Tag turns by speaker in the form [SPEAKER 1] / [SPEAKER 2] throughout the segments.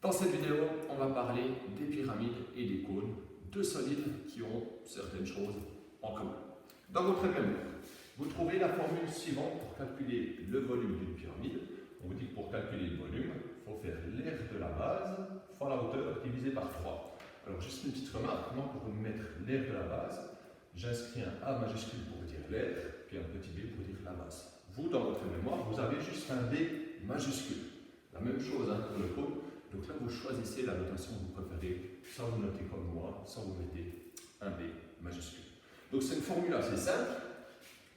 [SPEAKER 1] Dans cette vidéo, on va parler des pyramides et des cônes, deux solides qui ont certaines choses en commun. Dans votre mémoire, vous trouvez la formule suivante pour calculer le volume d'une pyramide. On vous dit que pour calculer le volume, il faut faire l'aire de la base fois la hauteur divisé par 3. Alors juste une petite remarque, moi pour mettre l'aire de la base, j'inscris un A majuscule pour dire l'aire, puis un petit B pour dire la base. Vous, dans votre mémoire, vous avez juste un B majuscule. La même chose pour le cône. Donc là, vous choisissez la notation que vous préférez. Soit vous notez comme moi, soit vous mettez un B majuscule. Donc c'est une formule assez simple.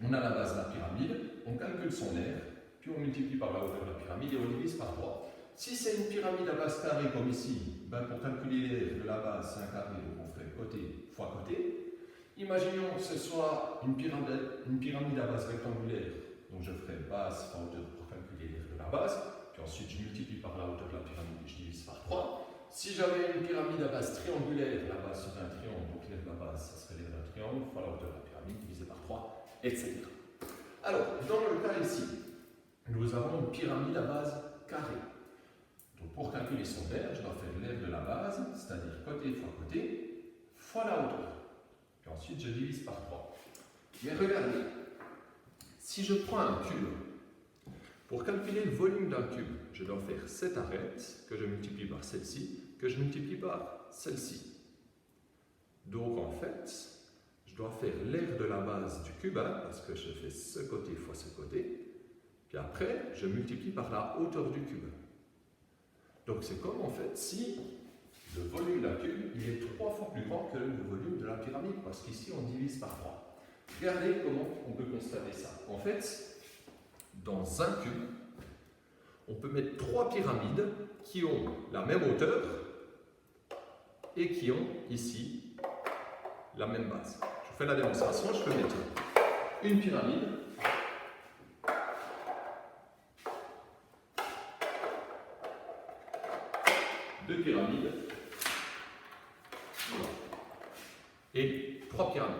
[SPEAKER 1] On a la base de la pyramide, on calcule son aire, puis on multiplie par la hauteur de la pyramide et on divise par 3. Si c'est une pyramide à base carrée comme ici, pour calculer l'aire de la base, c'est un carré, donc on ferait côté fois côté. Imaginons que ce soit une pyramide à base rectangulaire, donc je ferai base fois hauteur pour calculer l'aire de la base, puis ensuite je multiplie par la hauteur de la pyramide et je divise par 3. Si j'avais une pyramide à base triangulaire, la base serait un triangle, donc l'aire de la base, ça serait l'aire d'un triangle, fois la hauteur de la pyramide divisé par 3, etc. Alors, dans le cas ici, nous avons une pyramide à base carrée. Donc pour calculer son aire, je dois faire l'aire de la base, c'est-à-dire côté fois côté, fois la hauteur. Puis ensuite, je divise par 3. Mais regardez, si je prends un cube, pour calculer le volume d'un cube, je dois faire cette arête, que je multiplie par celle-ci, que je multiplie par celle-ci. Donc en fait, je dois faire l'aire de la base du cube, parce que je fais ce côté fois ce côté, puis après, je multiplie par la hauteur du cube. Donc c'est comme en fait si le volume d'un cube il est 3 fois plus grand que le volume de la pyramide, parce qu'ici on divise par 3. Regardez comment on peut constater ça. En fait, dans un cube, on peut mettre 3 pyramides qui ont la même hauteur et qui ont ici la même base. Je vous fais la démonstration, je peux mettre une pyramide, deux pyramides et 3 pyramides.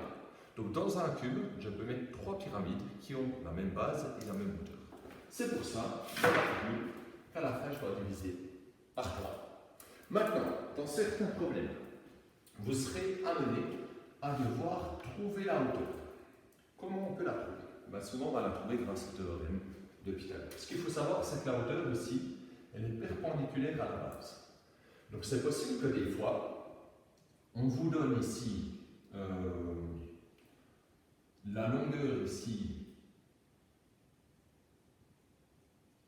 [SPEAKER 1] Donc dans un cube, je peux mettre 3 pyramides qui ont la même base et la même hauteur. C'est pour ça, dans la formule, qu'à la fin, je dois diviser par 3. Maintenant, dans certains problèmes, vous serez amené à devoir trouver la hauteur. Comment on peut la trouver? Souvent, on va la trouver grâce au théorème de Pythagore. Ce qu'il faut savoir, c'est que la hauteur ici, elle est perpendiculaire à la base. Donc c'est possible que des fois, on vous donne ici la longueur ici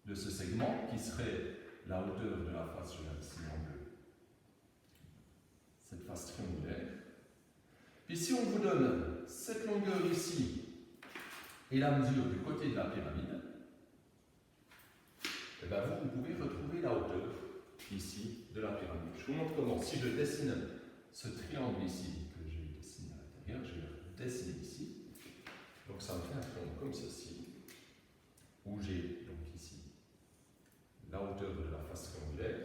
[SPEAKER 1] de ce segment qui serait la hauteur de la face, je viens ici en bleu, cette face triangulaire. Puis si on vous donne cette longueur ici et la mesure du côté de la pyramide, et vous pouvez retrouver la hauteur ici de la pyramide. Je vous montre comment. Si je dessine ce triangle ici, que je vais dessiner à l'intérieur, je vais le dessiner ici. Donc ça me fait un triangle comme ceci, où j'ai donc ici la hauteur de la face triangulaire.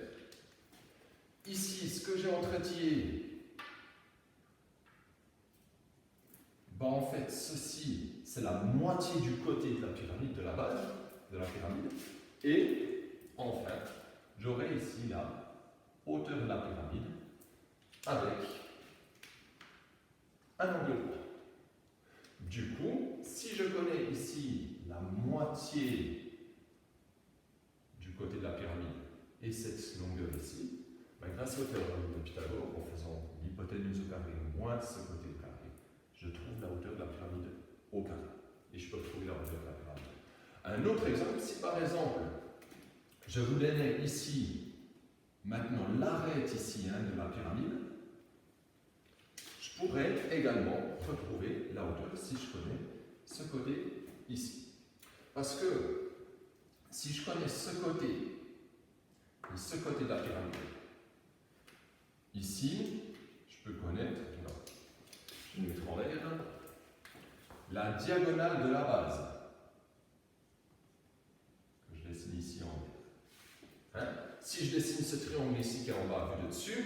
[SPEAKER 1] Ici, ce que j'ai en trétier, en fait, ceci, c'est la moitié du côté de la pyramide, de la base de la pyramide. Et enfin, j'aurai ici la hauteur de la pyramide avec un angle droit. Du coup, si je connais ici la moitié du côté de la pyramide et cette longueur ici, grâce au théorème de Pythagore, en faisant l'hypoténuse au carré moins ce côté au carré, je trouve la hauteur de la pyramide au carré. Et je peux trouver la hauteur de la pyramide. Un autre exemple, si par exemple, je vous donnais ici, maintenant l'arête ici de la pyramide, je pourrais également retrouver la hauteur si je connais ce côté ici. Parce que si je connais ce côté et ce côté de la pyramide, ici, je peux connaître, je vais le mettre en vert, la diagonale de la base, que je dessine ici en vert. Si je dessine ce triangle ici qui est en bas vu de dessus,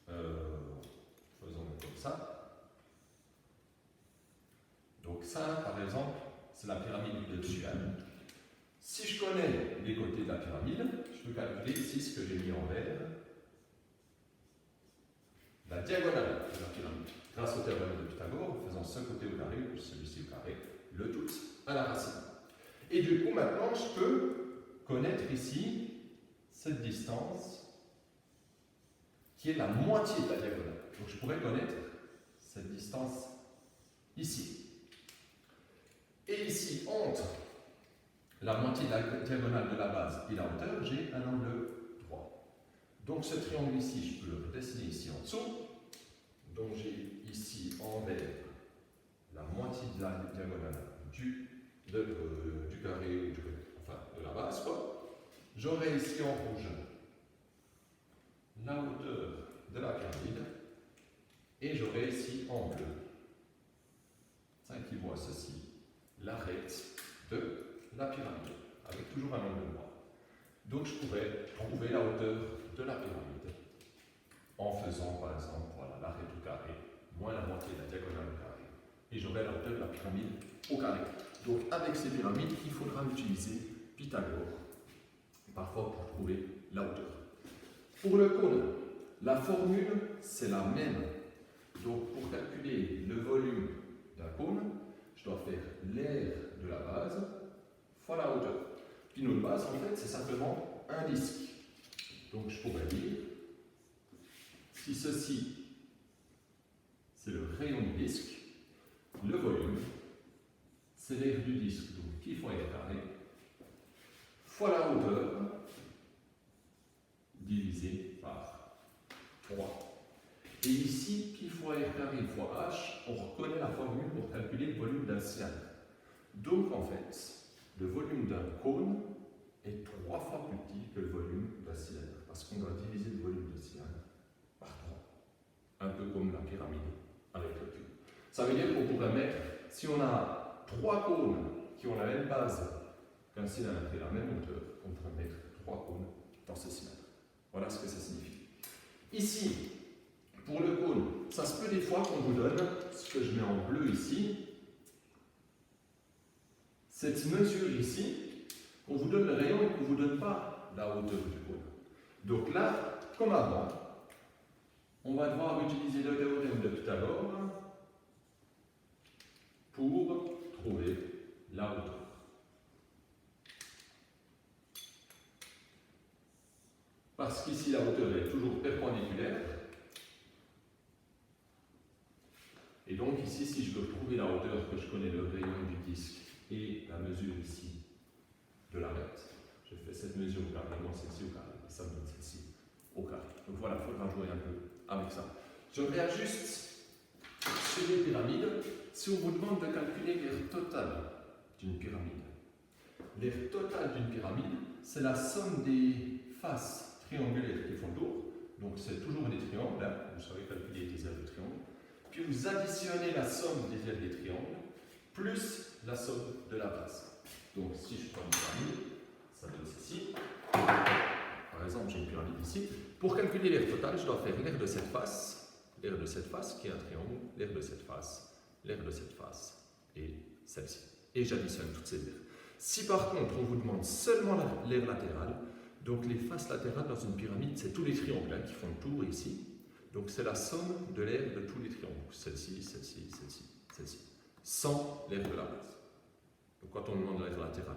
[SPEAKER 1] faisons comme ça. Donc ça, par exemple, c'est la pyramide du dessus. Si je connais les côtés de la pyramide, je peux calculer ici ce que j'ai mis en vert, la diagonale de la pyramide. Grâce au théorème de Pythagore, en faisant ce côté au carré plus celui-ci au carré, le tout à la racine. Et du coup, maintenant, je peux connaître ici cette distance qui est la moitié de la diagonale. Donc je pourrais connaître cette distance ici. Et ici, entre la moitié de la diagonale de la base et la hauteur, j'ai un angle droit. Donc ce triangle ici, je peux le dessiner ici en dessous. Donc j'ai ici en vert la moitié de la diagonale du carré, enfin de la base, quoi. J'aurai ici en rouge la hauteur de la pyramide et j'aurai ici en bleu, ça équivaut à ceci, l'arête de la pyramide, avec toujours un angle droit. Donc je pourrais trouver la hauteur de la pyramide en faisant par exemple voilà, l'arête au carré moins la moitié de la diagonale au carré. Et j'aurai la hauteur de la pyramide au carré. Donc avec ces pyramides, il faudra utiliser Pythagore, parfois pour trouver la hauteur. Pour le cône, la formule, c'est la même. Donc pour calculer le volume d'un cône, je dois faire l'aire de la base fois la hauteur. Puis notre base, en fait, c'est simplement un disque. Donc je pourrais dire, si ceci, c'est le rayon du disque, le volume, c'est l'aire du disque, donc pi fois r carré, fois la hauteur, divisé par 3. Et ici, pi fois r carré fois h, on reconnaît la formule pour calculer le volume d'un cylindre. Donc en fait, le volume d'un cône est 3 fois plus petit que le volume d'un cylindre, parce qu'on doit diviser le volume d'un cylindre par 3. Un peu comme la pyramide avec le cube. Ça veut dire qu'on pourrait mettre, si on a 3 cônes qui ont la même base qu'un cylindre et la même hauteur, on pourrait mettre 3 cônes dans ce cylindre. Voilà ce que ça signifie. Ici, pour le cône, ça se peut des fois qu'on vous donne, ce que je mets en bleu ici, cette mesure ici, qu'on vous donne le rayon et qu'on ne vous donne pas la hauteur du cône. Donc là, comme avant, on va devoir utiliser le théorème de Pythagore pour trouver la hauteur. Parce qu'ici, la hauteur est toujours perpendiculaire. Et donc ici, si je veux trouver la hauteur, que je connais le rayon du disque et la mesure ici de l'arête, je fais cette mesure au carré, non celle-ci au carré, et ça me donne celle-ci au carré. Donc voilà, il faudra jouer un peu avec ça. Je reviens juste sur les pyramides. Si on vous demande de calculer l'aire totale d'une pyramide, l'aire totale d'une pyramide, c'est la somme des faces triangulaires qui font le tour. Donc c'est toujours des triangles, hein. Vous savez calculer des aires de triangle. Puis vous additionnez la somme des aires des triangles plus la somme de la base. Donc si je prends une pyramide, ça donne ceci. Par exemple, j'ai une pyramide ici. Pour calculer l'aire totale, je dois faire l'aire de cette face qui est un triangle, l'aire de cette face, l'aire de cette face et celle-ci. Et j'additionne toutes ces aires. Si par contre on vous demande seulement l'aire latérale, donc les faces latérales dans une pyramide, c'est tous les triangles qui font le tour ici. Donc c'est la somme de l'aire de tous les triangles. Celle-ci, celle-ci, celle-ci, celle-ci. Sans l'aire de la base. Donc quand on demande l'aire latérale,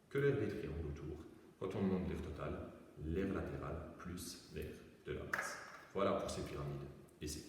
[SPEAKER 1] que l'aire des triangles autour. Quand on demande l'aire totale, l'aire latérale plus l'aire de la base. Voilà pour ces pyramides ici.